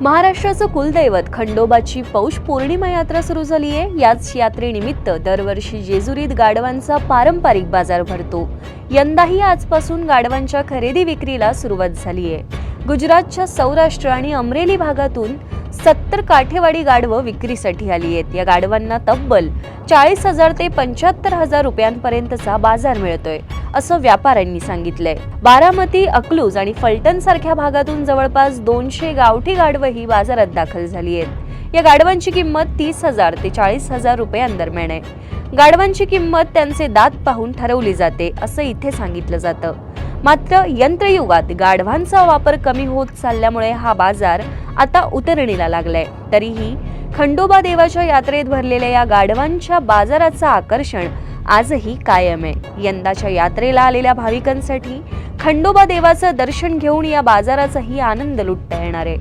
महाराष्ट्राचं कुलदैवत खंडोबाची पौष पौर्णिमा यात्रा सुरू झाली आहे। याच यात्रेनिमित्त दरवर्षी जेजुरीत गाढवांचा पारंपरिक बाजार भरतो। यंदाही आजपासून गाढवांच्या खरेदी विक्रीला सुरुवात झाली आहे। गुजरातच्या सौराष्ट्र आणि अमरेली भागातून 70 काठेवाडी गाढवं विक्रीसाठी आली आहेत। या गाढवांना तब्बल 40,000 ते 75,000 रुपयांपर्यंतचा बाजार मिळतोय, असं व्यापाऱ्यांनी सांगितलंय। बारामती, अकलूज आणि फलटण सारख्या भागातून जवळपास 200 गावठी गाढवं ही बाजारात दाखल झाली आहेत। या गाढवांची किंमत 30,000 ते 40,000 रुपयांदरम्यान आहे। गाढवांची किंमत त्यांचे दात पाहून ठरवली जाते, असं इथे सांगितलं जातं। मात्र यंत्रयुगात गाढवांचा वापर कमी होत चालल्यामुळे हा बाजार आता उतरणीला लागलाय। तरीही खंडोबा देवाच्या यात्रेत भरलेल्या या गाढवांच्या बाजाराचं आकर्षण आजही कायम आहे। यंदाच्या यात्रेला आलेल्या भाविकांसाठी खंडोबा देवाचं दर्शन घेऊन या बाजाराचाही आनंद लुटता येणार आहे।